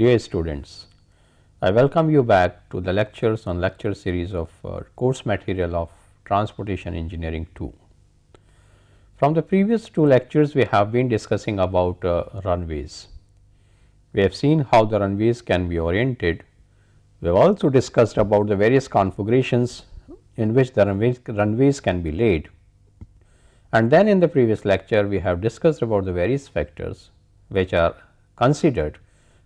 Dear students, I welcome you back to the lectures on lecture series of course material of Transportation Engineering 2. From the previous two lectures, we have been discussing about runways. We have seen how the runways can be oriented. We have also discussed about the various configurations in which the runways can be laid. And then in the previous lecture, we have discussed about the various factors which are considered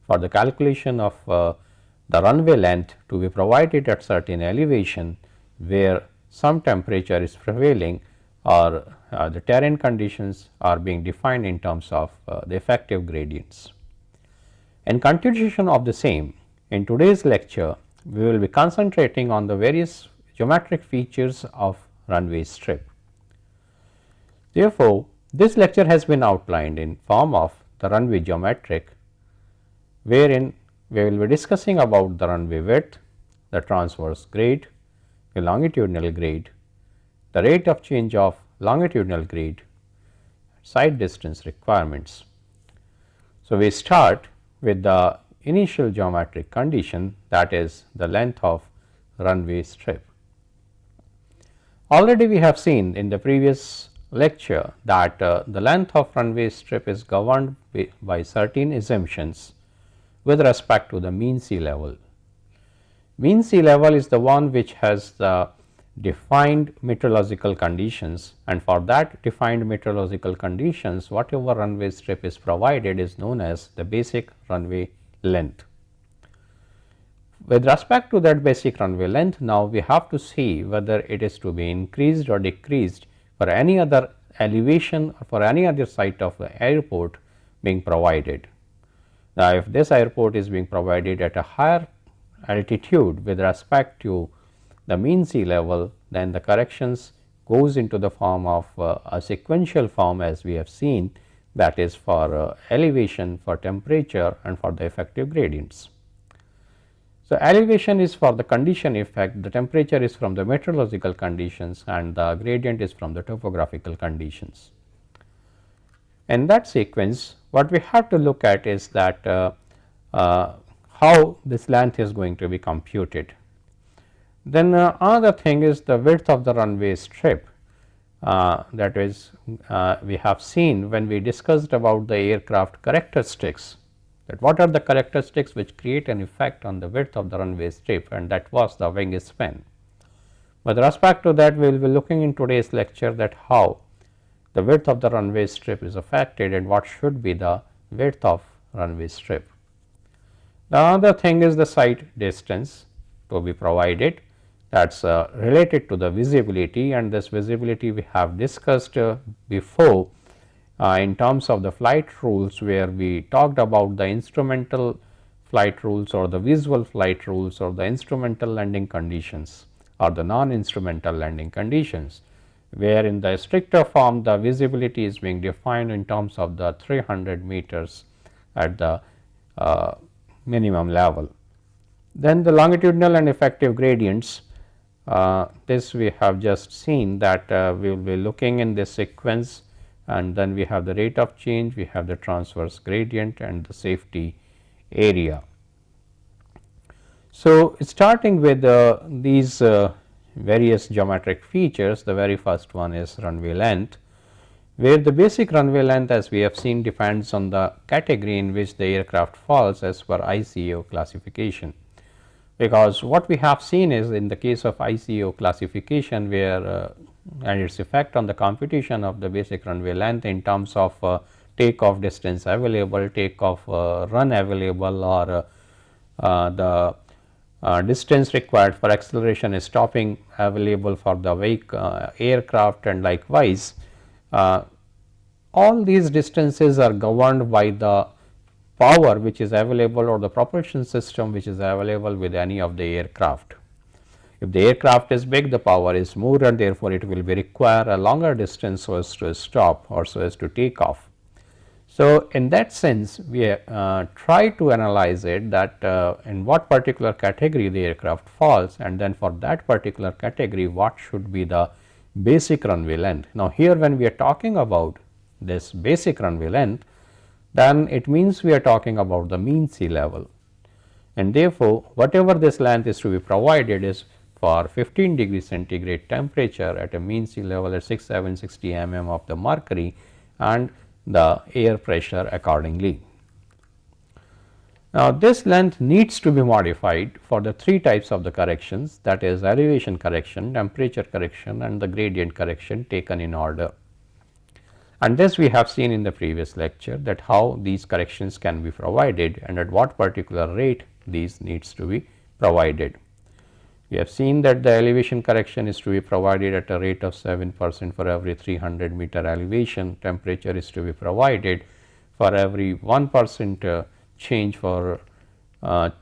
for the calculation of the runway length to be provided at certain elevation where some temperature is prevailing or the terrain conditions are being defined in terms of the effective gradients. In continuation of the same, in today's lecture we will be concentrating on the various geometric features of runway strip. Therefore, this lecture has been outlined in form of the runway geometric, wherein we will be discussing about the runway width, the transverse grade, the longitudinal grade, the rate of change of longitudinal grade, side distance requirements. So, we start with the initial geometric condition, that is the length of runway strip. Already we have seen in the previous lecture that the length of runway strip is governed by certain assumptions with respect to the mean sea level. Mean sea level is the one which has the defined meteorological conditions, and for that defined meteorological conditions whatever runway strip is provided is known as the basic runway length. With respect to that basic runway length, now we have to see whether it is to be increased or decreased for any other elevation or for any other site of the airport being provided. Now, if this airport is being provided at a higher altitude with respect to the mean sea level, then the corrections goes into the form of a sequential form, as we have seen, that is for elevation, for temperature and for the effective gradients. So, elevation is for the condition effect, the temperature is from the meteorological conditions and the gradient is from the topographical conditions. In that sequence, what we have to look at is that how this length is going to be computed. Then another thing is the width of the runway strip, that is we have seen when we discussed about the aircraft characteristics, that what are the characteristics which create an effect on the width of the runway strip, and that was the wing span. With respect to that, we will be looking in today's lecture that how the width of the runway strip is affected and what should be the width of runway strip. The other thing is the site distance to be provided, that is related to the visibility, and this visibility we have discussed before in terms of the flight rules, where we talked about the instrumental flight rules or the visual flight rules or the instrumental landing conditions or the non-instrumental landing conditions, where in the stricter form the visibility is being defined in terms of the 300 meters at the minimum level. Then the longitudinal and effective gradients, this we have just seen that we will be looking in this sequence, and then we have the rate of change, we have the transverse gradient and the safety area. So, starting with these various geometric features, the very first one is runway length, where the basic runway length, as we have seen, depends on the category in which the aircraft falls as per ICAO classification. Because what we have seen is in the case of ICAO classification, where and its effect on the computation of the basic runway length in terms of takeoff distance available, takeoff run available, or the distance required for acceleration is stopping available for the aircraft, and likewise all these distances are governed by the power which is available or the propulsion system which is available with any of the aircraft. If the aircraft is big, the power is more, and therefore it will be require a longer distance so as to stop or so as to take off. So, in that sense we try to analyze it that in what particular category the aircraft falls, and then for that particular category what should be the basic runway length. Now, here when we are talking about this basic runway length, then it means we are talking about the mean sea level. and therefore, whatever this length is to be provided is for 15 degree centigrade temperature at a mean sea level at 6760 mm of the mercury and the air pressure accordingly. Now, this length needs to be modified for the three types of the corrections, that is elevation correction, temperature correction and the gradient correction taken in order. And this we have seen in the previous lecture, that how these corrections can be provided and at what particular rate these needs to be provided. We have seen that the elevation correction is to be provided at a rate of 7% for every 300 meter elevation, temperature is to be provided for every 1% change for at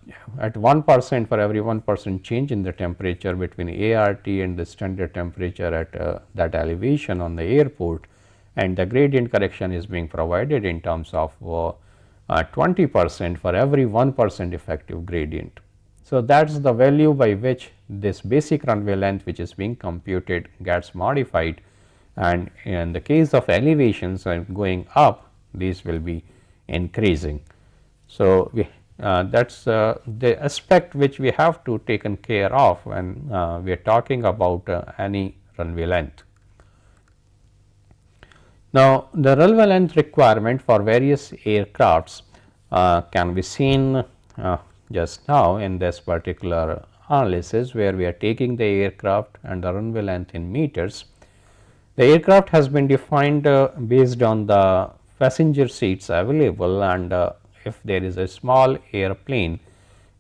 1% for every 1% change in the temperature between ART and the standard temperature at that elevation on the airport, and the gradient correction is being provided in terms of 20% for every 1% effective gradient. So, that is the value by which this basic runway length which is being computed gets modified, and in the case of elevations and going up, these will be increasing. So, that is the aspect which we have to taken care of when we are talking about any runway length. Now, the runway length requirement for various aircrafts can be seen just now in this particular analysis, where we are taking the aircraft and the runway length in meters. The aircraft has been defined based on the passenger seats available, and if there is a small airplane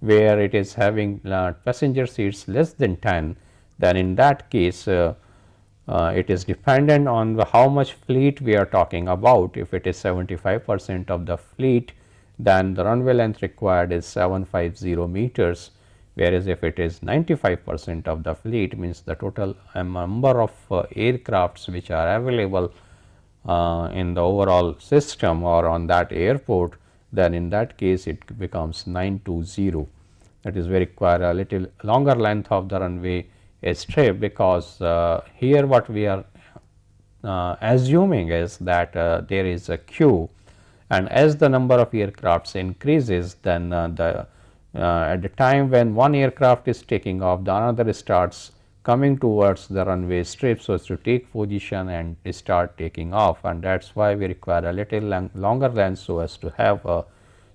where it is having passenger seats less than 10, then in that case it is dependent on how much fleet we are talking about. If it is 75% of the fleet, then the runway length required is 750 meters, whereas if it is 95% of the fleet, means the total number of aircrafts which are available in the overall system or on that airport, then in that case it becomes 920. That is, we require a little longer length of the runway strip, because here what we are assuming is that there is a queue, and as the number of aircrafts increases, then at the time when one aircraft is taking off, the another starts coming towards the runway strip so as to take position and start taking off, and that is why we require a little longer length so as to have a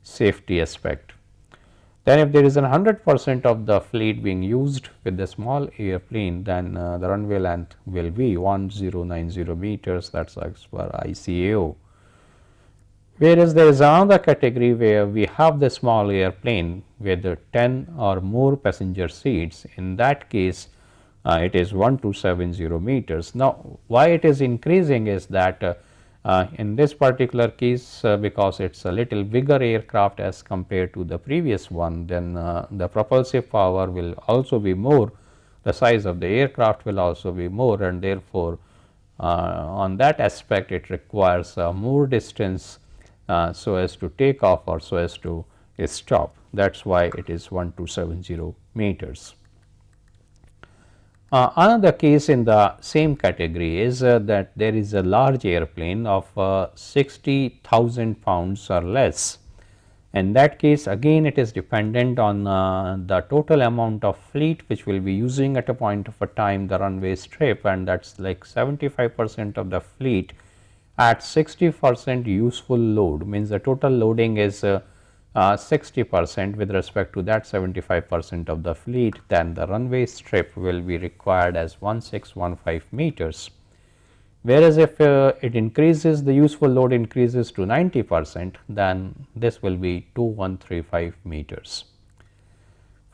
safety aspect. Then if there is 100% of the fleet being used with the small airplane, then the runway length will be 1090 meters, that is as per ICAO. Whereas there is another category where we have the small airplane with 10 or more passenger seats. In that case it is 1270 meters. Now, why it is increasing is that in this particular case, because it is a little bigger aircraft as compared to the previous one, then the propulsive power will also be more, the size of the aircraft will also be more, and therefore on that aspect it requires more distance so as to take off or so as to stop. That is why it is 1270 meters. Another case in the same category is that there is a large airplane of 60,000 pounds or less. In that case, again it is dependent on the total amount of fleet which will be using at a point of a time the runway strip, and that is like 75% of the fleet at 60% useful load, means the total loading is 60% with respect to that 75% of the fleet, then the runway strip will be required as 1615 meters. Whereas if it increases, the useful load increases to 90%, then this will be 2135 meters.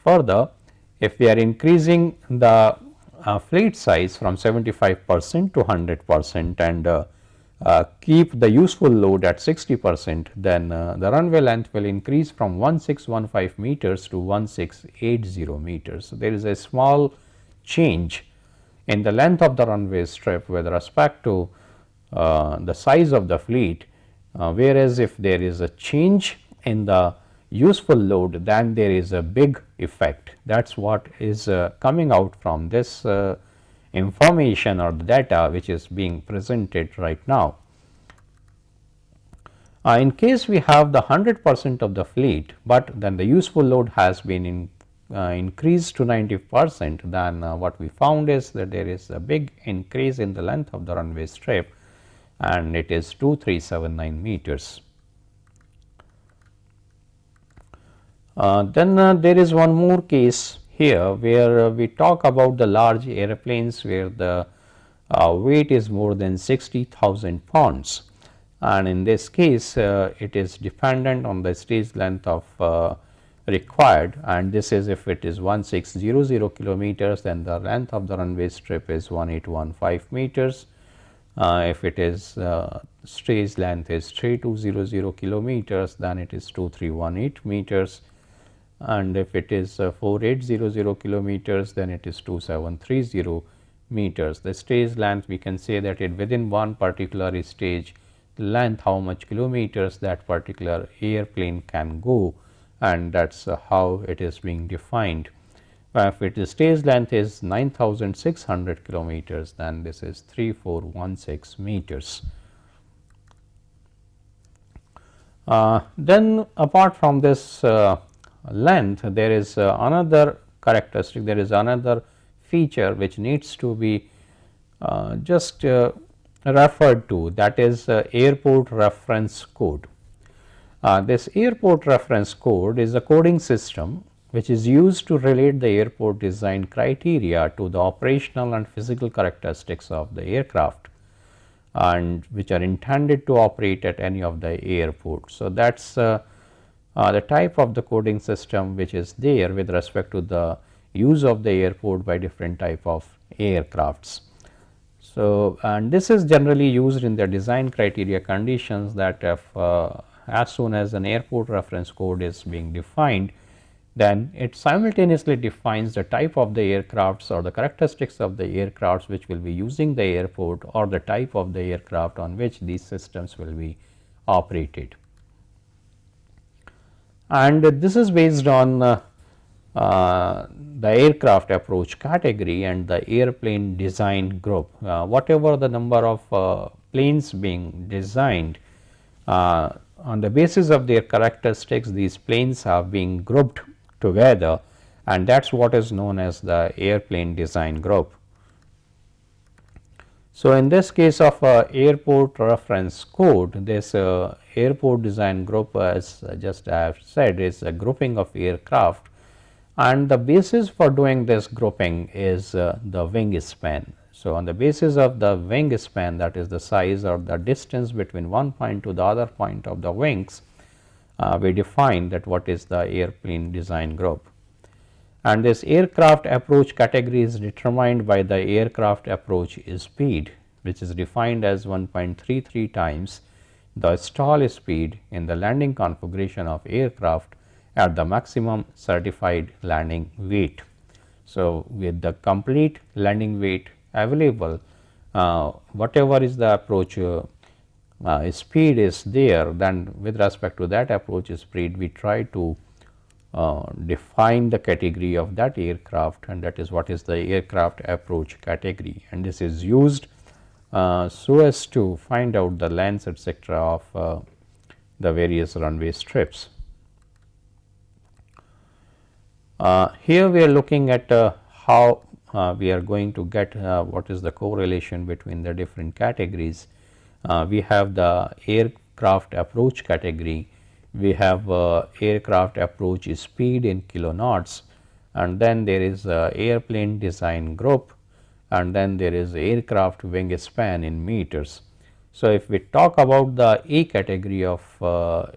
Further, if we are increasing the fleet size from 75% to 100% and keep the useful load at 60%, then the runway length will increase from 1615 meters to 1680 meters. So, there is a small change in the length of the runway strip with respect to the size of the fleet, whereas if there is a change in the useful load, then there is a big effect. That is what is coming out from this information or the data which is being presented right now. In case we have the 100% of the fleet, but then the useful load has been increased to 90%, then what we found is that there is a big increase in the length of the runway strip, and it is 2379 meters. Then there is one more case here where we talk about the large airplanes where the weight is more than 60,000 pounds, and in this case it is dependent on the stage length of required, and this is if it is 1600 kilometers, then the length of the runway strip is 1815 meters. If it is stage length is 3200 kilometers, then it is 2318 meters, and if it is 4800 kilometers, then it is 2730 meters. The stage length, we can say that it within one particular stage length how much kilometers that particular airplane can go, and that is how it is being defined. If it is stage length is 9600 kilometers, then this is 3416 meters. Then apart from this length, there is another characteristic, there is another feature which needs to be just referred to, that is airport reference code. This airport reference code is a coding system which is used to relate the airport design criteria to the operational and physical characteristics of the aircraft, and which are intended to operate at any of the airports. So, that is the type of the coding system which is there with respect to the use of the airport by different type of aircrafts. So, and this is generally used in the design criteria conditions, that if as soon as an airport reference code is being defined, then it simultaneously defines the type of the aircrafts or the characteristics of the aircrafts which will be using the airport, or the type of the aircraft on which these systems will be operated. And this is based on the aircraft approach category and the airplane design group. Whatever the number of planes being designed, on the basis of their characteristics, these planes are being grouped together, and that is what is known as the airplane design group. So, in this case of airport reference code, this airport design group, as just I have said, is a grouping of aircraft, and the basis for doing this grouping is the wing span. So, on the basis of the wing span, that is the size or the distance between one point to the other point of the wings, we define that what is the airplane design group. And this aircraft approach category is determined by the aircraft approach speed, which is defined as 1.33 times the stall speed in the landing configuration of aircraft at the maximum certified landing weight. So, with the complete landing weight available, whatever is the approach speed is there, then with respect to that approach speed, we try to define the category of that aircraft, and that is what is the aircraft approach category, and this is used so as to find out the lengths etc. of the various runway strips. Here we are looking at how we are going to get what is the correlation between the different categories. We have the aircraft approach category, we have aircraft approach speed in kilonauts, and then there is airplane design group, and then there is aircraft wing span in meters. So, if we talk about the A category of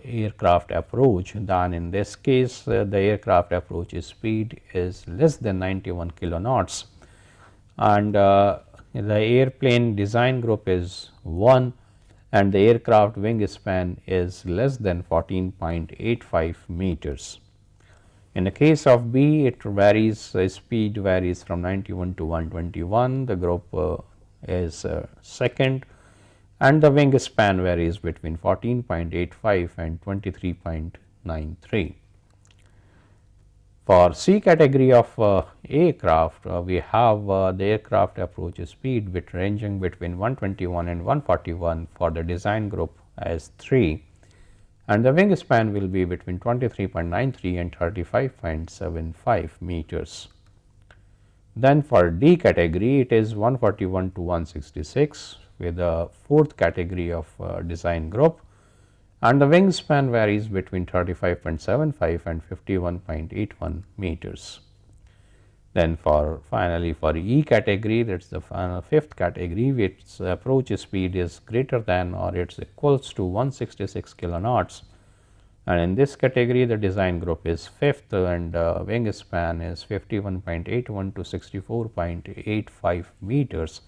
aircraft approach, then in this case the aircraft approach speed is less than 91 kilonauts, and the airplane design group is 1, and the aircraft wing span is less than 14.85 meters. In the case of B, it varies, speed varies from 91 to 121, the group is second, and the wing span varies between 14.85 and 23.93. For C category of aircraft, we have the aircraft approach speed ranging between 121 and 141 for the design group as 3, and the wingspan will be between 23.93 and 35.75 meters. Then for D category, it is 141 to 166 with a fourth category of design group, and the wingspan varies between 35.75 and 51.81 meters. Then finally for E category, that is the fifth category, which approach speed is greater than or it is equals to 166 kiloknots, and in this category the design group is fifth, and wingspan is 51.81 to 64.85 meters.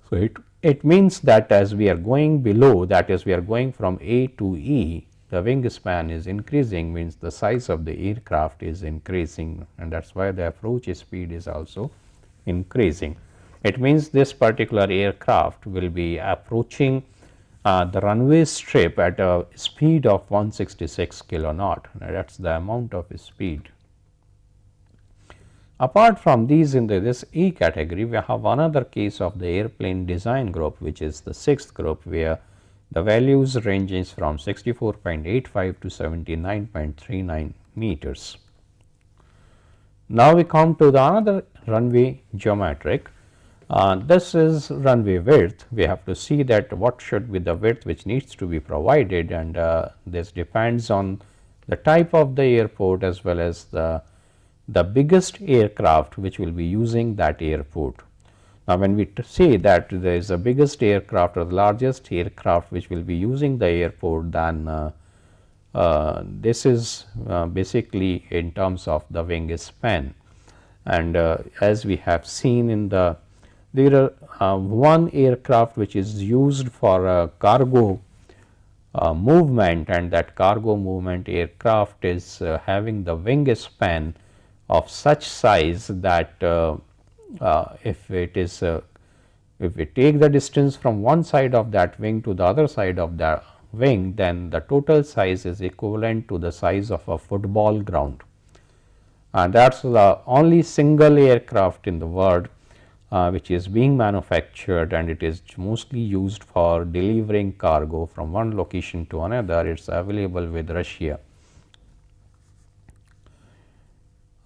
So it means that as we are going below, that is we are going from A to E, the wingspan is increasing, means the size of the aircraft is increasing, and that is why the approach speed is also increasing. It means this particular aircraft will be approaching the runway strip at a speed of 166 kiloknot, that is the amount of speed. Apart from these, in this E category, we have another case of the airplane design group, which is the sixth group, where the values ranges from 64.85 to 79.39 meters. Now we come to the another runway geometric. This is runway width. We have to see that what should be the width which needs to be provided, and this depends on the type of the airport as well as the biggest aircraft which will be using that airport. Now, when we say that there is a biggest aircraft or the largest aircraft which will be using the airport, then this is basically in terms of the wingspan. And as we have seen in there are one aircraft which is used for cargo movement, and that cargo movement aircraft is having the wingspan of such size that if we take the distance from one side of that wing to the other side of the wing, then the total size is equivalent to the size of a football ground, and that is the only single aircraft in the world which is being manufactured, and it is mostly used for delivering cargo from one location to another. It is available with Russia.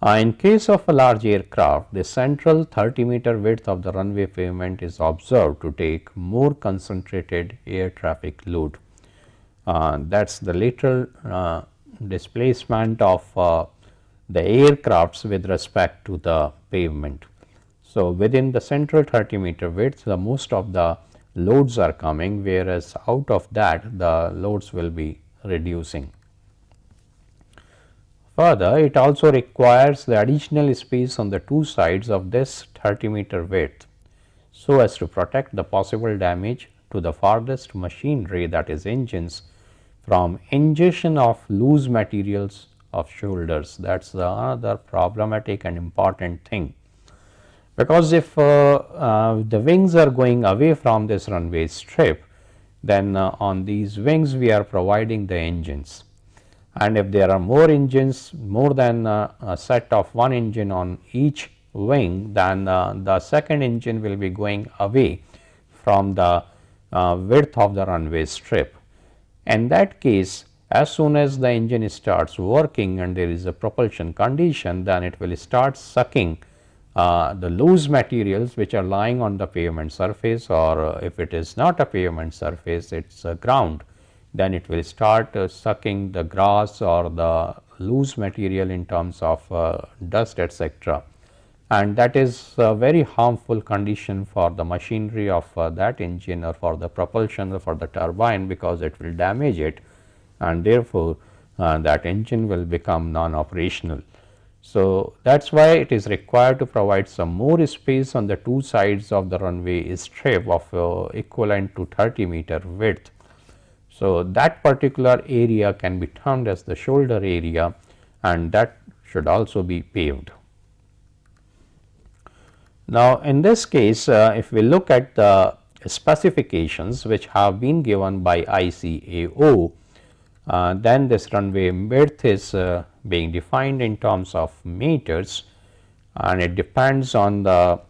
In case of a large aircraft, the central 30-meter width of the runway pavement is observed to take more concentrated air traffic load. That is the lateral displacement of the aircrafts with respect to the pavement. So, within the central 30-meter width, the most of the loads are coming, whereas out of that the loads will be reducing. Further, it also requires the additional space on the two sides of this 30-meter width, so as to protect the possible damage to the farthest machinery, that is engines, from ingestion of loose materials of shoulders. That is the other problematic and important thing, because if the wings are going away from this runway strip, then on these wings we are providing the engines, and if there are more engines, more than a set of one engine on each wing, then the second engine will be going away from the width of the runway strip. In that case, as soon as the engine starts working and there is a propulsion condition, then it will start sucking the loose materials which are lying on the pavement surface, or if it is not a pavement surface, it is a ground, then it will start sucking the grass or the loose material in terms of dust, etc. And that is a very harmful condition for the machinery of that engine or for the propulsion or for the turbine, because it will damage it, and therefore that engine will become non-operational. So, that is why it is required to provide some more space on the two sides of the runway strip of equivalent to 30-meter width. So, that particular area can be termed as the shoulder area, and that should also be paved. Now, in this case, if we look at the specifications which have been given by ICAO, then this runway width is being defined in terms of meters, and it depends on the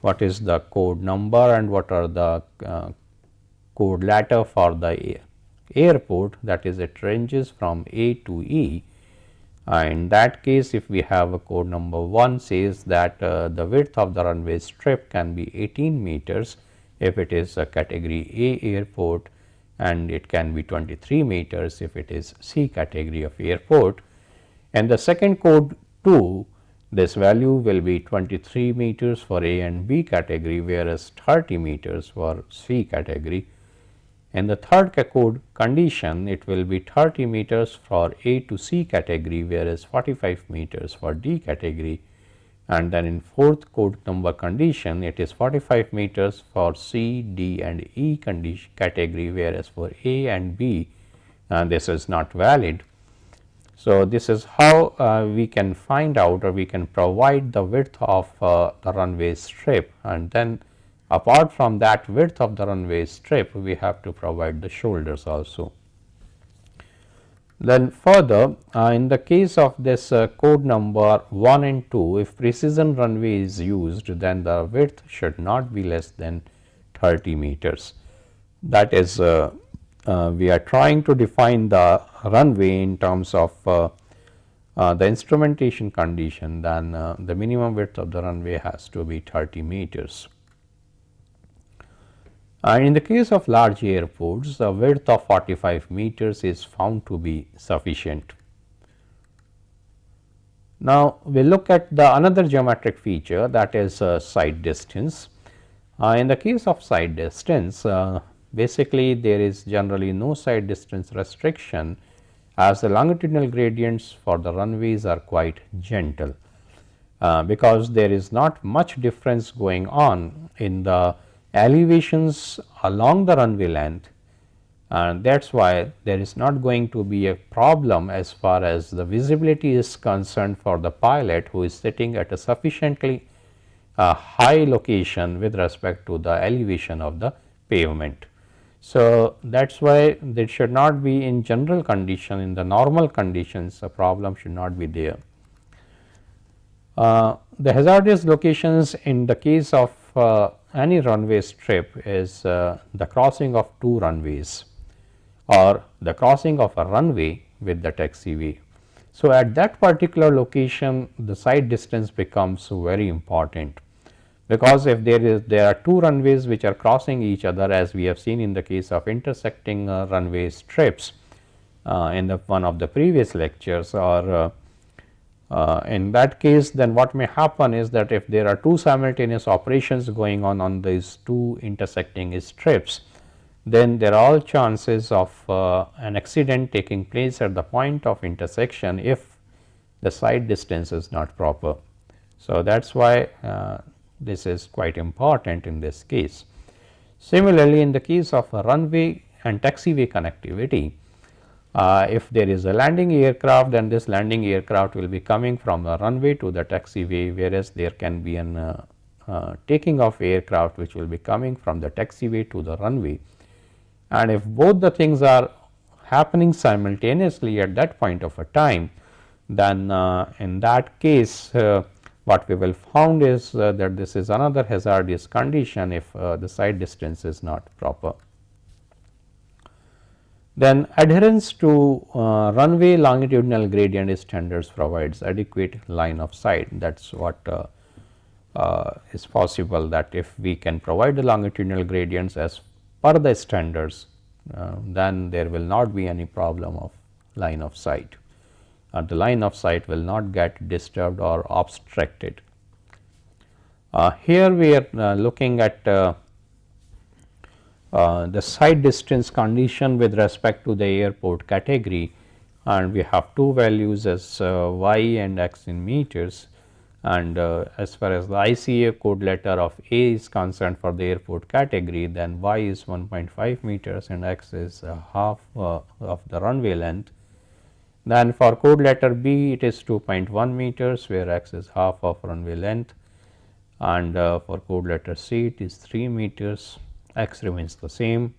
what is the code number and what are the code letter for the airport, that is it ranges from A to E. In that case, if we have a code number 1 says that the width of the runway strip can be 18 meters if it is a category A airport, and it can be 23 meters if it is C category of airport. And the second code 2, this value will be 23 meters for A and B category, whereas 30 meters for C category. And the third code condition, it will be 30 meters for A to C category, whereas 45 meters for D category. And then in fourth code number condition, it is 45 meters for C, D and E category, whereas for A and B this is not valid. So, this is how we can find out, or we can provide the width of the runway strip, and then apart from that width of the runway strip, we have to provide the shoulders also. Then further, in the case of this code number 1 and 2, if precision runway is used, then the width should not be less than 30 meters. That is, we are trying to define the runway in terms of the instrumentation condition, then the minimum width of the runway has to be 30 meters. And in the case of large airports, the width of 45 meters is found to be sufficient. Now, we look at the another geometric feature, that is side distance. In the case of side distance, basically there is generally no side distance restriction, as the longitudinal gradients for the runways are quite gentle, because there is not much difference going on in the elevations along the runway length, and that is why there is not going to be a problem as far as the visibility is concerned for the pilot who is sitting at a sufficiently high location with respect to the elevation of the pavement. So, that is why there should not be, in general condition, in the normal conditions, a problem should not be there. The hazardous locations in the case of any runway strip is the crossing of two runways, or the crossing of a runway with the taxiway. So, at that particular location, the side distance becomes very important, because if there are two runways which are crossing each other, as we have seen in the case of intersecting runway strips in one of the previous lectures, or in that case, then what may happen is that if there are two simultaneous operations going on these two intersecting strips, then there are all chances of an accident taking place at the point of intersection if the side distance is not proper. So, that is why this is quite important in this case. Similarly, in the case of a runway and taxiway connectivity, if there is a landing aircraft, then this landing aircraft will be coming from the runway to the taxiway, whereas there can be an taking off aircraft which will be coming from the taxiway to the runway. And if both the things are happening simultaneously at that point of a time, then in that case what we will found is that this is another hazardous condition if the side distance is not proper. Then adherence to runway longitudinal gradient standards provides adequate line of sight. That is what is possible, that if we can provide the longitudinal gradients as per the standards, then there will not be any problem of line of sight. The line of sight will not get disturbed or obstructed. Here we are looking at the side distance condition with respect to the airport category, and we have two values as y and x in meters, and as far as the ICA code letter of A is concerned for the airport category, then y is 1.5 meters and x is half of the runway length. Then for code letter B, it is 2.1 meters, where x is half of runway length, and for code letter C, it is 3 meters, x remains the same,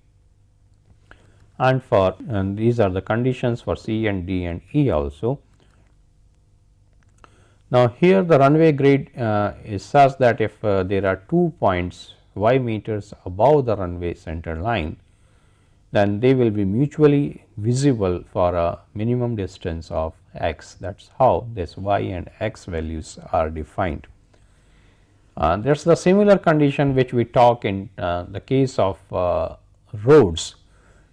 and these are the conditions for C and D and E also. Now, here the runway grade is such that if there are 2 points y meters above the runway center line, then they will be mutually visible for a minimum distance of x. That is how this y and x values are defined. There is the similar condition which we talk in the case of roads,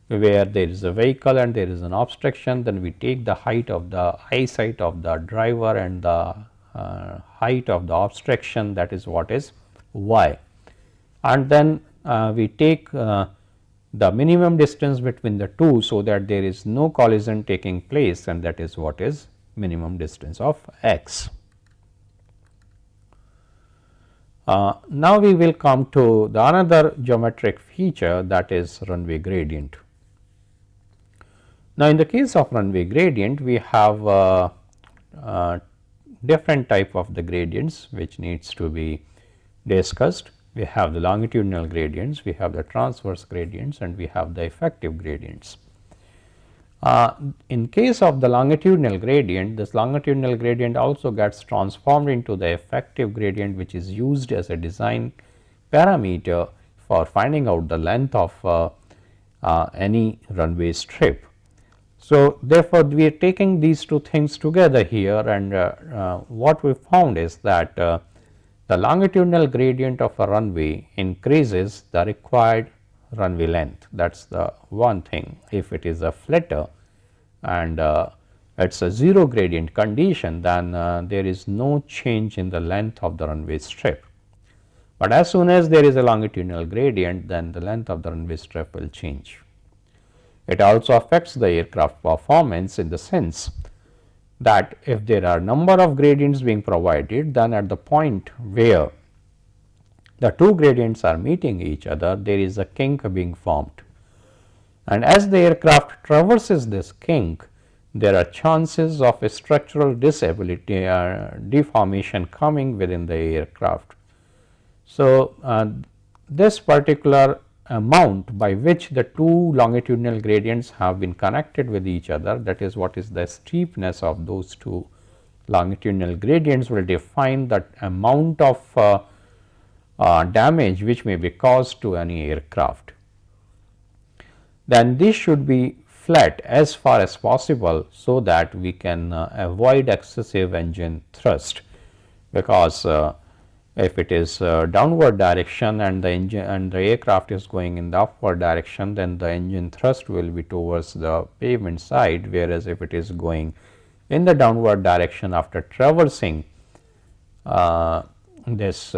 where there is a vehicle and there is an obstruction, then we take the height of the eyesight of the driver and the height of the obstruction, that is what is y, and then we take the minimum distance between the two, so that there is no collision taking place, and that is what is minimum distance of x. Now we will come to the another geometric feature, that is runway gradient. Now, in the case of runway gradient, we have different type of the gradients which needs to be discussed. We have the longitudinal gradients, we have the transverse gradients, and we have the effective gradients. In case of the longitudinal gradient, this longitudinal gradient also gets transformed into the effective gradient, which is used as a design parameter for finding out the length of any runway strip. So, therefore, we are taking these two things together here, and what we found is that the longitudinal gradient of a runway increases the required runway length. That is the one thing. If it is a flatter and it is a zero gradient condition, then there is no change in the length of the runway strip. But as soon as there is a longitudinal gradient, then the length of the runway strip will change. It also affects the aircraft performance in the sense that if there are number of gradients being provided, then at the point where the two gradients are meeting each other, there is a kink being formed, and as the aircraft traverses this kink, there are chances of a structural disability deformation coming within the aircraft. So, this particular amount by which the two longitudinal gradients have been connected with each other, that is what is the steepness of those two longitudinal gradients, will define the amount of damage which may be caused to any aircraft. Then this should be flat as far as possible, so that we can avoid excessive engine thrust, because if it is downward direction and the engine and the aircraft is going in the upward direction, then the engine thrust will be towards the pavement side, whereas if it is going in the downward direction after traversing this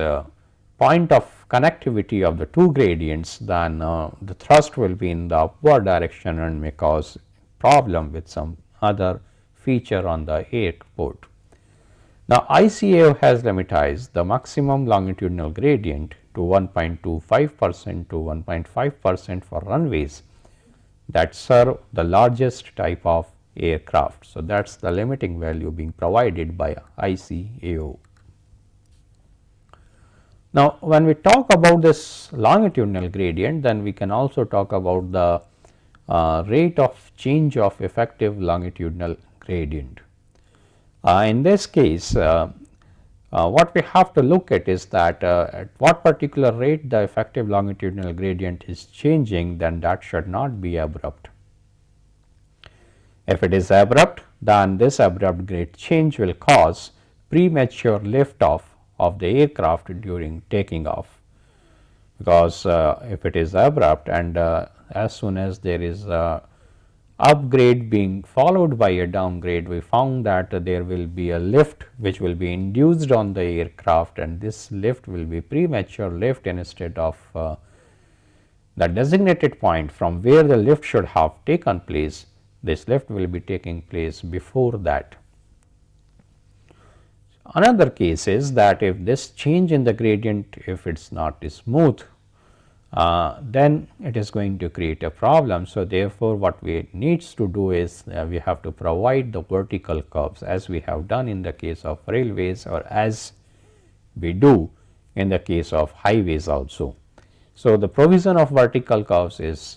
point of connectivity of the two gradients, then the thrust will be in the upward direction and may cause problem with some other feature on the airport. Now, ICAO has limitized the maximum longitudinal gradient to 1.25% to 1.5% for runways that serve the largest type of aircraft. So, that is the limiting value being provided by ICAO. Now, when we talk about this longitudinal gradient, then we can also talk about the rate of change of effective longitudinal gradient. In this case, what we have to look at is that at what particular rate the effective longitudinal gradient is changing, then that should not be abrupt. If it is abrupt, then this abrupt grade change will cause premature lift off of the aircraft during taking off, because if it is abrupt and as soon as there is a upgrade being followed by a downgrade, we found that there will be a lift which will be induced on the aircraft, and this lift will be premature lift instead of the designated point from where the lift should have taken place. This lift will be taking place before that. Another case is that if this change in the gradient, if it is not smooth, then it is going to create a problem. So, therefore, what we needs to do is we have to provide the vertical curves, as we have done in the case of railways, or as we do in the case of highways also. So, the provision of vertical curves is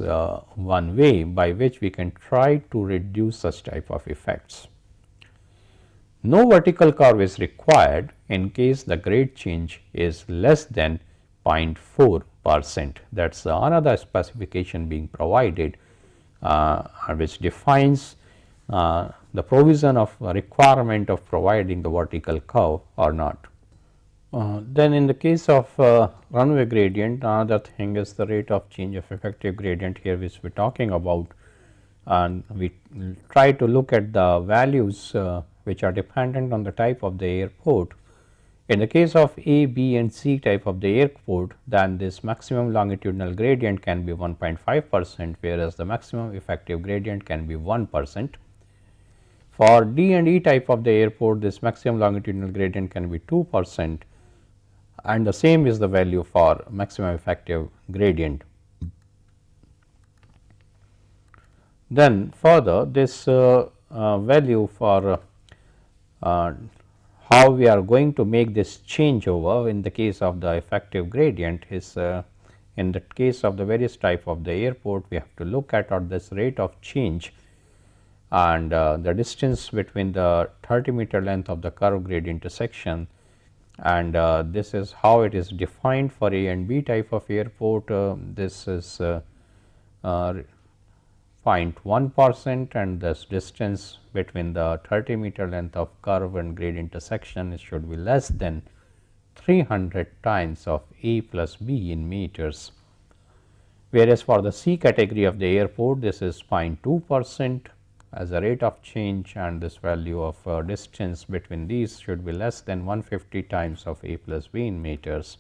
one way by which we can try to reduce such type of effects. No vertical curve is required in case the grade change is less than 0.4%. That is another specification being provided which defines the provision of requirement of providing the vertical curve or not. Then in the case of runway gradient, another thing is the rate of change of effective gradient here which we are talking about, and we try to look at the values which are dependent on the type of the airport. In the case of A, B and C type of the airport, then this maximum longitudinal gradient can be 1.5%, whereas the maximum effective gradient can be 1%. For D and E type of the airport, this maximum longitudinal gradient can be 2%, and the same is the value for maximum effective gradient. Then further, this value for how we are going to make this changeover in the case of the effective gradient is in the case of the various type of the airport, we have to look at this rate of change and the distance between the 30-meter length of the curve grade intersection, and this is how it is defined for A and B type of airport. This is 0.1%, and this distance between the 30-meter length of curve and grade intersection should be less than 300 times of A plus B in meters. Whereas for the C category of the airport, this is 0.2% as a rate of change, and this value of distance between these should be less than 150 times of A plus B in meters.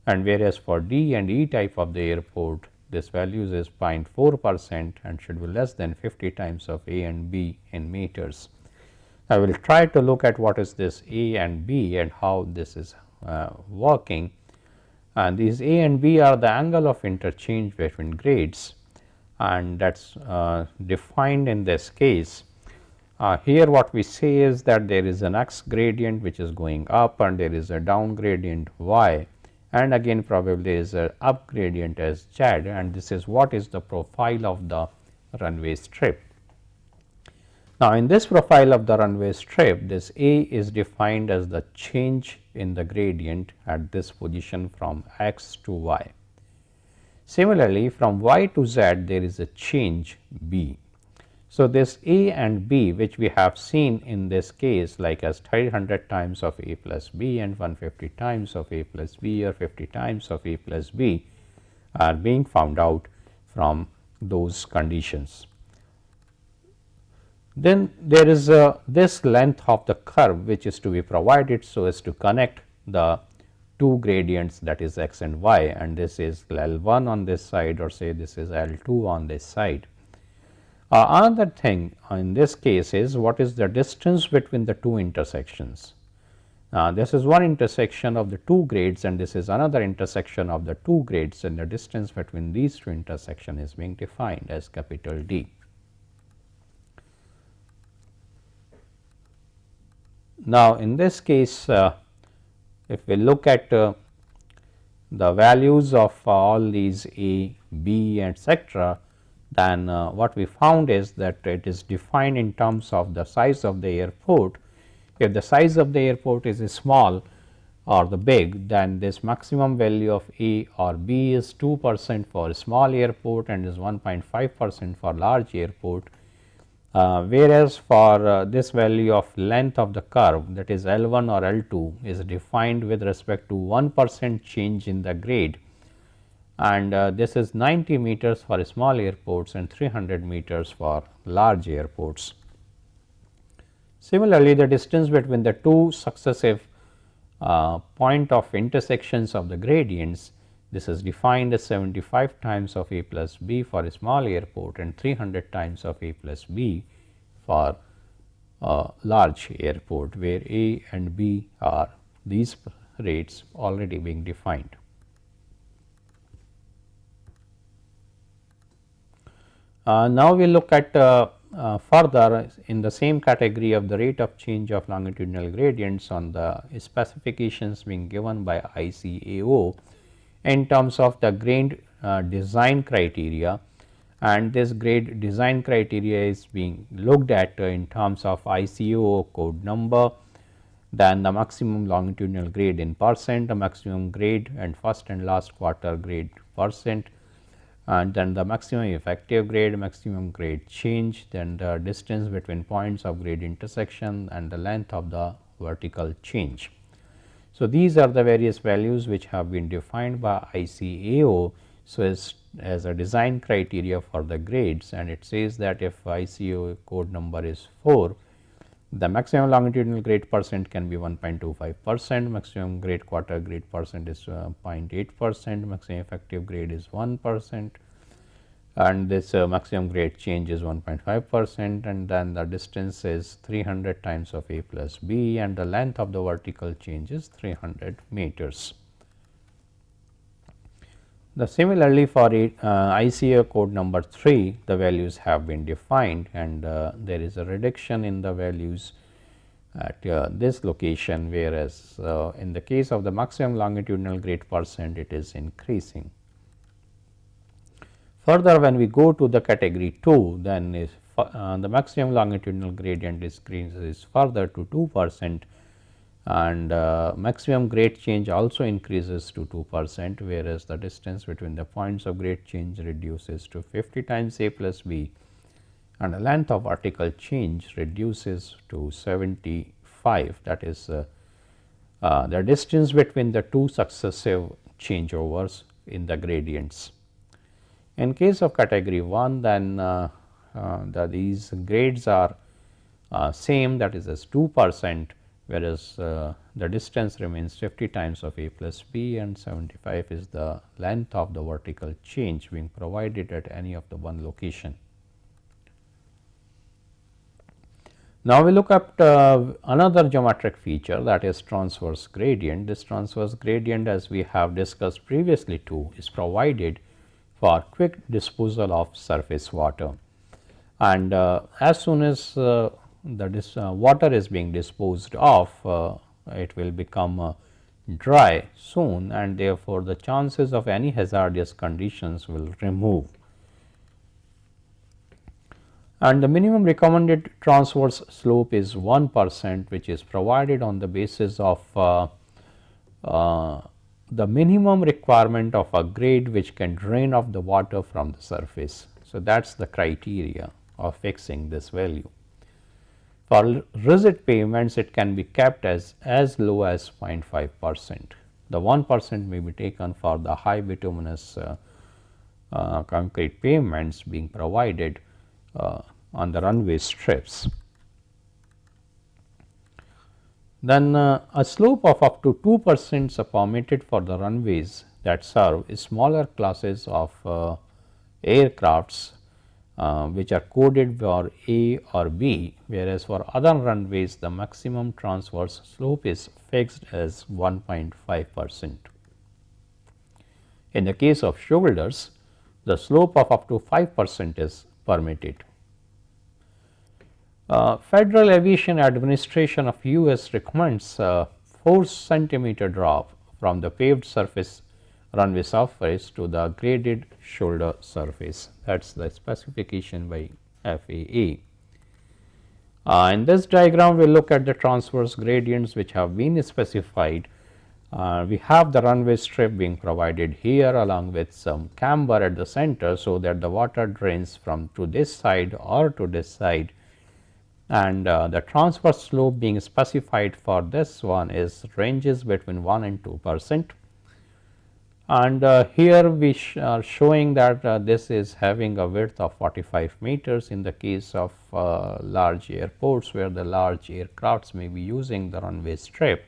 And whereas for D and E type of the airport, this values is 0.4% and should be less than 50 times of A and B in meters. I will try to look at what is this A and B and how this is working, and these A and B are the angle of interchange between grades, and that is defined in this case. Here what we say is that there is an x gradient which is going up, and there is a down gradient y, and again probably is a up gradient as z, and this is what is the profile of the runway strip. Now, in this profile of the runway strip, this A is defined as the change in the gradient at this position from x to y. Similarly, from y to z there is a change B. So, this A and B which we have seen in this case like as 300 times of A plus B and 150 times of A plus B or 50 times of A plus B are being found out from those conditions. Then there is this length of the curve which is to be provided so as to connect the two gradients, that is x and y, and this is L1 on this side, or say this is L2 on this side. Another thing in this case is what is the distance between the two intersections. This is one intersection of the two grades, and this is another intersection of the two grades, and the distance between these two intersections is being defined as capital D. Now, in this case, if we look at the values of all these A, B, etc., then what we found is that it is defined in terms of the size of the airport. If the size of the airport is small or the big, then this maximum value of A or B is 2% for small airport and is 1.5% for large airport. Whereas for this value of length of the curve, that is L1 or L2, is defined with respect to 1% change in the grade, and this is 90 meters for small airports and 300 meters for large airports. Similarly, the distance between the two successive point of intersections of the gradients, this is defined as 75 times of A plus B for a small airport and 300 times of A plus B for a large airport, where A and B are these rates already being defined. Now, we look at further in the same category of the rate of change of longitudinal gradients on the specifications being given by ICAO in terms of the grade design criteria, and this grade design criteria is being looked at in terms of ICAO code number, then the maximum longitudinal grade in percent, the maximum grade and first and last quarter grade percent, and then the maximum effective grade, maximum grade change, then the distance between points of grade intersection and the length of the vertical change. So, these are the various values which have been defined by ICAO. So, as a design criteria for the grades, and it says that if ICAO code number is 4, the maximum longitudinal grade percent can be 1.25%, maximum grade quarter grade percent is 0.8%, maximum effective grade is 1%, and this maximum grade change is 1.5%, and then the distance is 300 times of A plus B, and the length of the vertical change is 300 meters. Similarly, for ICAO code number 3, the values have been defined, and there is a reduction in the values at this location, whereas in the case of the maximum longitudinal grade percent, it is increasing. Further, when we go to the category 2, then the maximum longitudinal gradient increases further to 2%, and maximum grade change also increases to 2%, whereas the distance between the points of grade change reduces to 50 times A plus B, and the length of vertical change reduces to 75, that is the distance between the two successive changeovers in the gradients. In case of category 1, then these grades are same, that is as 2%, whereas the distance remains 50 times of A plus B, and 75 is the length of the vertical change being provided at any of the one location. Now, we look at another geometric feature, that is transverse gradient. This transverse gradient, as we have discussed previously too, is provided for quick disposal of surface water, and as soon as the water is being disposed of, it will become dry soon, and therefore, the chances of any hazardous conditions will remove. And the minimum recommended transverse slope is 1%, which is provided on the basis of the minimum requirement of a grade which can drain off the water from the surface. So, that is the criteria of fixing this value. For rigid pavements, it can be kept as low as 0.5%. The 1% may be taken for the high bituminous concrete pavements being provided on the runway strips. Then a slope of up to 2% are permitted for the runways that serve smaller classes of aircrafts which are coded for A or B, whereas for other runways the maximum transverse slope is fixed as 1.5%. In the case of shoulders, the slope of up to 5% is permitted. Federal Aviation Administration of US recommends 4 centimeter drop from the paved surface runway surface to the graded shoulder surface. That is the specification by FAA. In this diagram, we look at the transverse gradients which have been specified. We have the runway strip being provided here along with some camber at the center, so that the water drains from to this side or to this side, and the transverse slope being specified for this one is ranges between 1 and 2%. And here we are showing that this is having a width of 45 meters in the case of large airports where the large aircrafts may be using the runway strip.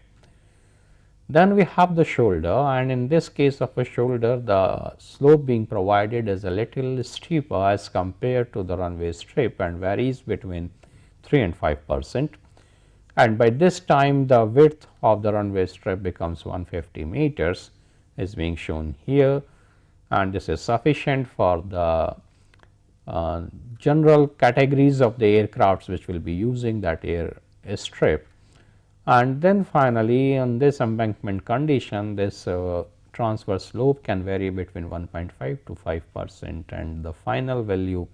Then we have the shoulder, and in this case of a shoulder, the slope being provided is a little steeper as compared to the runway strip and varies between 3 and 5%. And by this time, the width of the runway strip becomes 150 meters, is being shown here, and this is sufficient for the general categories of the aircrafts which will be using that air strip. And then finally, on this embankment condition, this transverse slope can vary between 1.5 to 5%, and the final value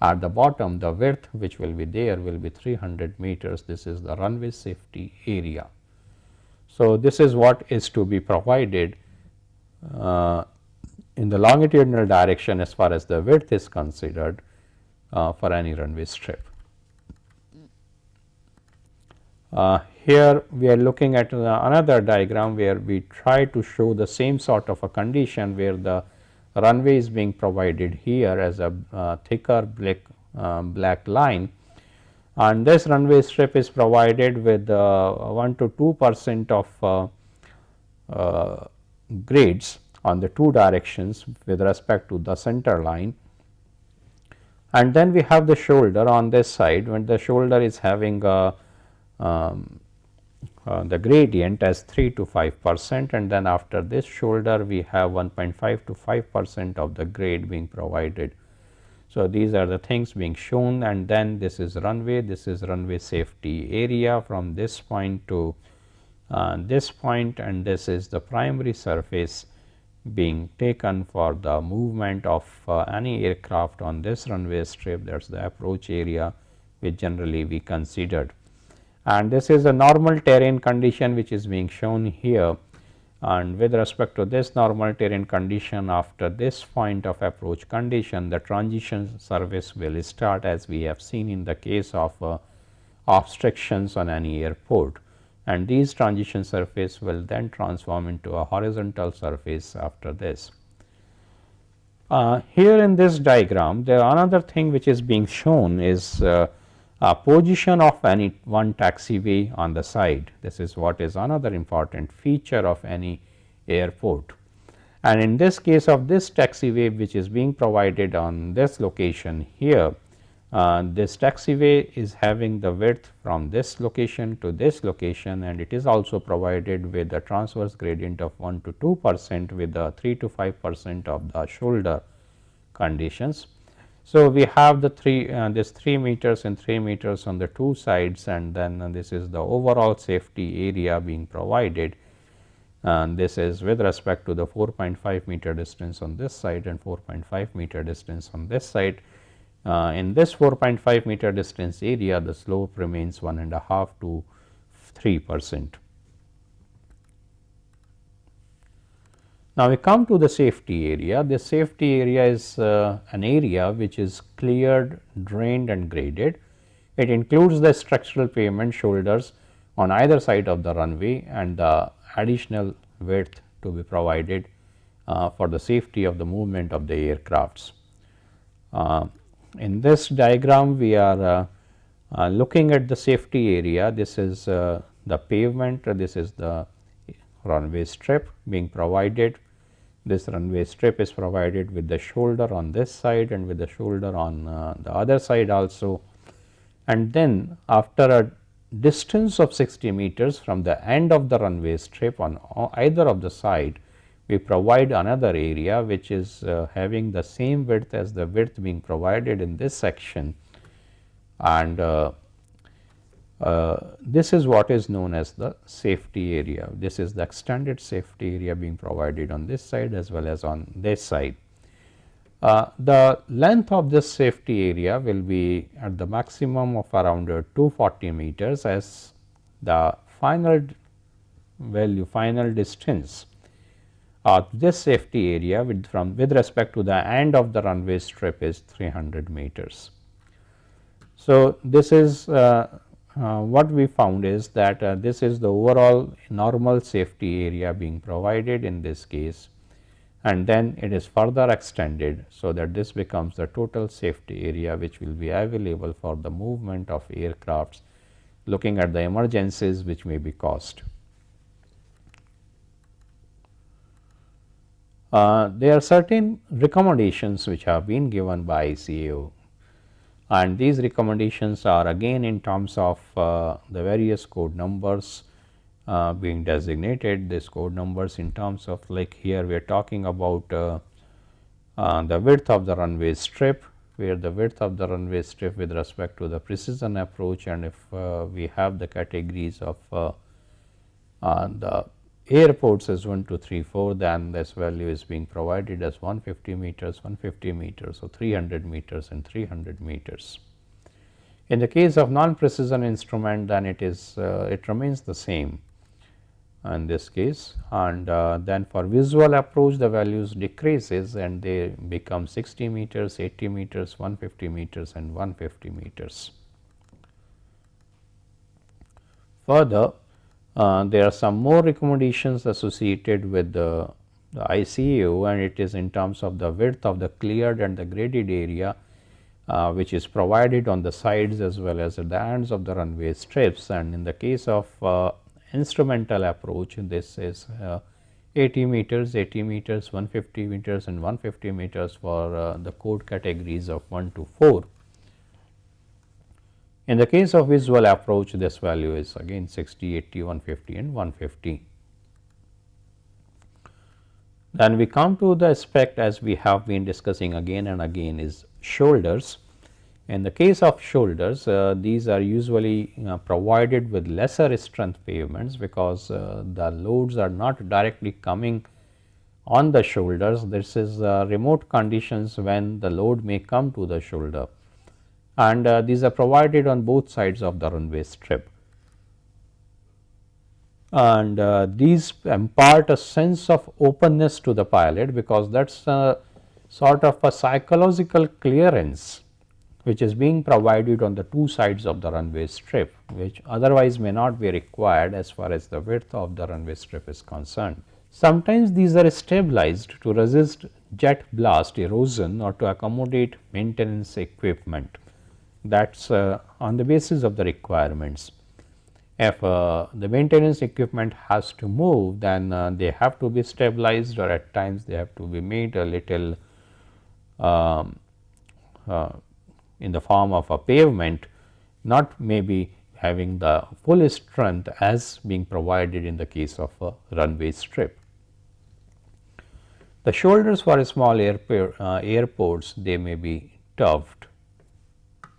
at the bottom, the width which will be there will be 300 meters. This is the runway safety area. So, this is what is to be provided in the longitudinal direction as far as the width is considered for any runway strip. Here we are looking at another diagram where we try to show the same sort of a condition where the runway is being provided here as a thicker black line, and this runway strip is provided with 1 to 2% of grades on the two directions with respect to the center line. And then we have the shoulder on this side, when the shoulder is having the gradient as 3 to 5%, and then after this shoulder we have 1.5 to 5% of the grade being provided. So, these are the things being shown, and then this is runway safety area from this point to this point, and this is the primary surface being taken for the movement of any aircraft on this runway strip. That is the approach area which generally we considered, and this is a normal terrain condition which is being shown here. And with respect to this normal terrain condition, after this point of approach condition, the transition surface will start, as we have seen in the case of obstructions on any airport, and these transition surface will then transform into a horizontal surface after this. Here in this diagram, there another thing which is being shown is position of any one taxiway on the side. This is what is another important feature of any airport, and in this case of this taxiway which is being provided on this location here, this taxiway is having the width from this location to this location, and it is also provided with a transverse gradient of 1 to 2% with the 3 to 5% of the shoulder conditions. So, we have the this 3 meters and 3 meters on the two sides, and then this is the overall safety area being provided, and this is with respect to the 4.5 meter distance on this side and 4.5 meter distance on this side. In this 4.5 meter distance area, the slope remains 1.5 to 3%. Now, we come to the safety area. This safety area is an area which is cleared, drained and graded. It includes the structural pavement shoulders on either side of the runway and the additional width to be provided for the safety of the movement of the aircrafts. In this diagram, we are looking at the safety area. This is the pavement, this is the runway strip being provided. This runway strip is provided with the shoulder on this side and with the shoulder on the other side also, and then after a distance of 60 meters from the end of the runway strip on either of the side, we provide another area which is having the same width as the width being provided in this section, and this is what is known as the safety area. This is the extended safety area being provided on this side as well as on this side. The length of this safety area will be at the maximum of around 240 meters as the final value, final distance of this safety area with respect to the end of the runway strip is 300 meters. So, this is what we found is that this is the overall normal safety area being provided in this case, and then it is further extended. So, that this becomes the total safety area which will be available for the movement of aircrafts looking at the emergencies which may be caused. There are certain recommendations which have been given by ICAO, and these recommendations are again in terms of the various code numbers being designated. These code numbers in terms of, like here we are talking about the width of the runway strip, where the width of the runway strip with respect to the precision approach, and if we have the categories of the airports as 1, 2, 3, 4, then this value is being provided as 150 meters, 150 meters, so 300 meters and 300 meters. In the case of non-precision instrument, then it is it remains the same. in this case, and then for visual approach the values decreases and they become 60 meters, 80 meters, 150 meters and 150 meters. Further, there are some more recommendations associated with the ICAO, and it is in terms of the width of the cleared and the graded area which is provided on the sides as well as at the ends of the runway strips. And in the case of instrumental approach, this is 80 meters, 80 meters, 150 meters and 150 meters for the code categories of 1 to 4. In the case of visual approach, this value is again 60, 80, 150 and 150. Then we come to the aspect, as we have been discussing again and again, is shoulders. In the case of shoulders, these are usually provided with lesser strength pavements because the loads are not directly coming on the shoulders. This is remote conditions when the load may come to the shoulder, and these are provided on both sides of the runway strip. And these impart a sense of openness to the pilot because that is sort of a psychological clearance which is being provided on the two sides of the runway strip, which otherwise may not be required as far as the width of the runway strip is concerned. Sometimes these are stabilized to resist jet blast erosion or to accommodate maintenance equipment. That is on the basis of the requirements. If the maintenance equipment has to move, then they have to be stabilized, or at times they have to be made a little in the form of a pavement, not maybe having the full strength as being provided in the case of a runway strip. The shoulders for small airports, they may be turfed,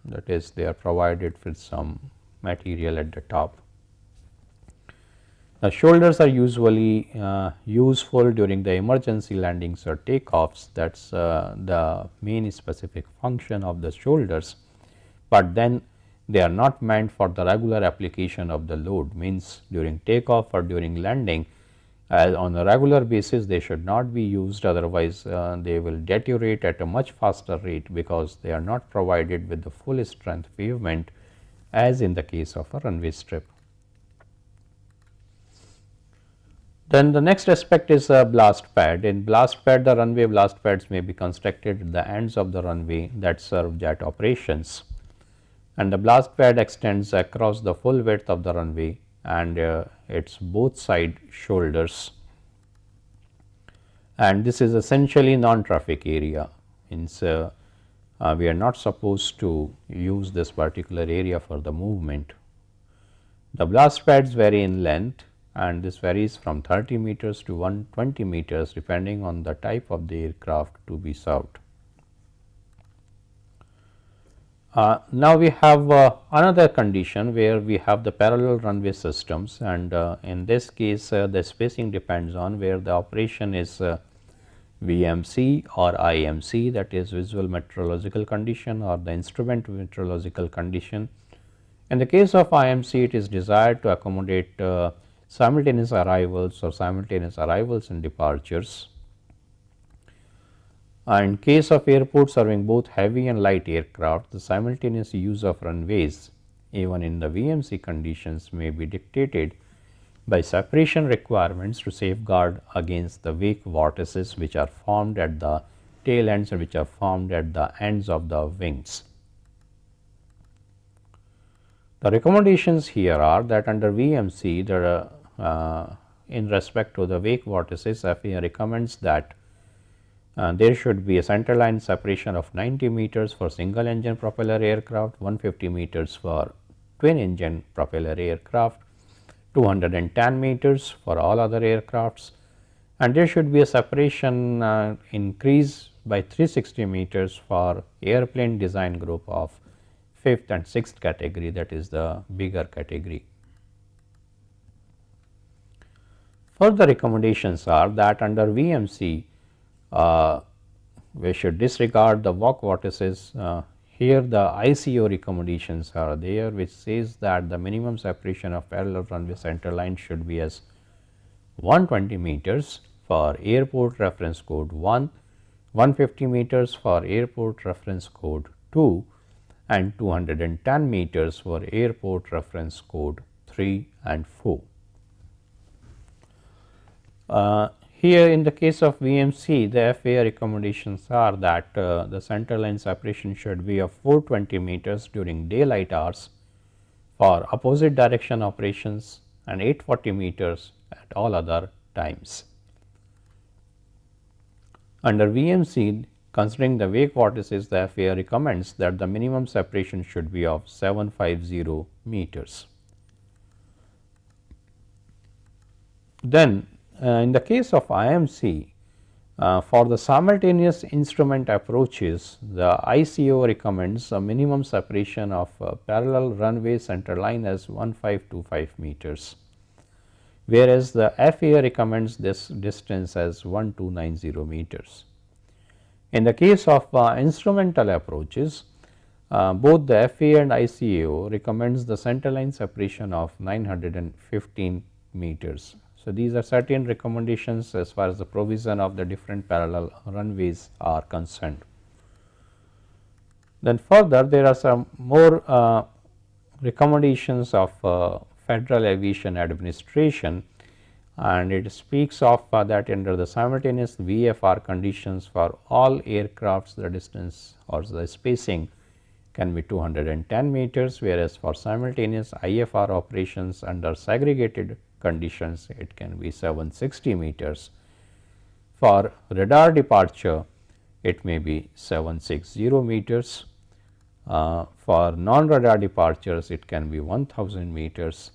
that is they are provided with some material at the top. The shoulders are usually useful during the emergency landings or takeoffs. That is the main specific function of the shoulders, but then they are not meant for the regular application of the load, means during takeoff or during landing on a regular basis they should not be used, otherwise they will deteriorate at a much faster rate because they are not provided with the full strength pavement as in the case of a runway strip. Then the next aspect is a blast pad. In blast pad, the runway blast pads may be constructed at the ends of the runway that serve jet operations, and the blast pad extends across the full width of the runway and its both side shoulders, and this is essentially non-traffic area. Means we are not supposed to use this particular area for the movement. The blast pads vary in length, and this varies from 30 meters to 120 meters depending on the type of the aircraft to be served. Now we have another condition where we have the parallel runway systems, and in this case the spacing depends on where the operation is VMC or IMC, that is visual meteorological condition or the instrument meteorological condition. In the case of IMC, it is desired to accommodate simultaneous arrivals or simultaneous arrivals and departures. In case of airports serving both heavy and light aircraft, the simultaneous use of runways even in the VMC conditions may be dictated by separation requirements to safeguard against the wake vortices which are formed at the tail ends and which are formed at the ends of the wings. The recommendations here are that under VMC, there in respect to the wake vortices, FAA recommends that there should be a centerline separation of 90 meters for single engine propeller aircraft, 150 meters for twin engine propeller aircraft, 210 meters for all other aircrafts, and there should be a separation increase by 360 meters for airplane design group of 5th and 6th category, that is the bigger category. Further recommendations are that under VMC we should disregard the wake vortices. Here the ICAO recommendations are there, which says that the minimum separation of parallel runway center line should be as 120 meters for airport reference code 1, 150 meters for airport reference code 2 and 210 meters for airport reference code 3 and 4. Here in the case of VMC, the FAA recommendations are that the center line separation should be of 420 meters during daylight hours for opposite direction operations and 840 meters at all other times. Under VMC, considering the wake vortices, the FAA recommends that the minimum separation should be of 750 meters. Then in the case of IMC, for the simultaneous instrument approaches, the ICAO recommends a minimum separation of parallel runway center line as 1525 meters, whereas the FAA recommends this distance as 1290 meters. In the case of instrumental approaches, both the FAA and ICAO recommends the center line separation of 915 meters. So, these are certain recommendations as far as the provision of the different parallel runways are concerned. Then further, there are some more recommendations of Federal Aviation Administration, and it speaks of that under the simultaneous VFR conditions for all aircrafts, the distance or the spacing can be 210 meters, whereas for simultaneous IFR operations under segregated conditions it can be 760 meters. For radar departure it may be 760 meters. For non-radar departures it can be 1000 meters,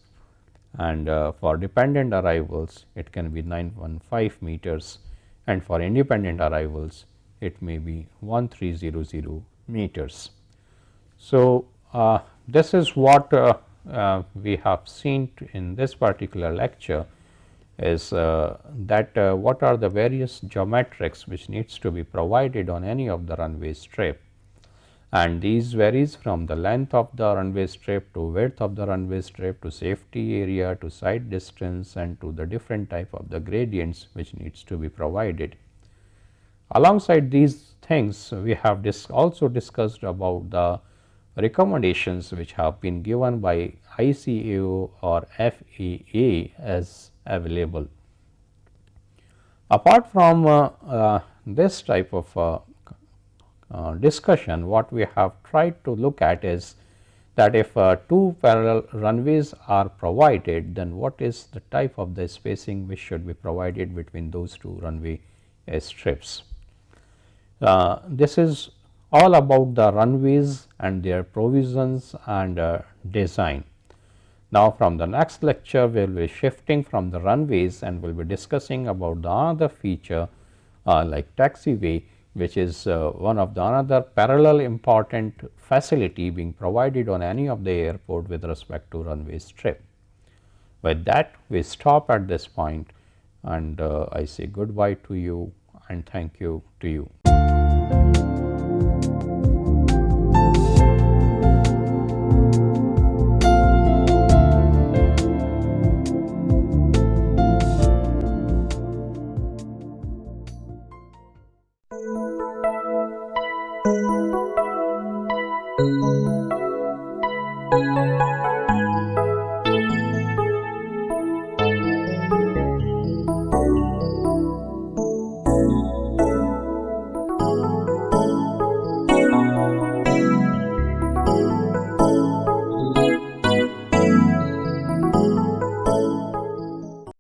and for dependent arrivals it can be 915 meters, and for independent arrivals it may be 1300 meters. So, this is what we have seen in this particular lecture is that what are the various geometrics which needs to be provided on any of the runway strip, and these varies from the length of the runway strip to width of the runway strip to safety area to sight distance and to the different type of the gradients which needs to be provided. Alongside these things, we have also discussed about the recommendations which have been given by ICAO or FAA as available. Apart from this type of discussion, what we have tried to look at is that if two parallel runways are provided, then what is the type of the spacing which should be provided between those two runway strips. This is all about the runways and their provisions and design. Now, from the next lecture we will be shifting from the runways and we will be discussing about the other feature like taxiway, which is one of the another parallel important facility being provided on any of the airport with respect to runway strip. With that, we stop at this point, and I say goodbye to you and thank you to you. Thank you.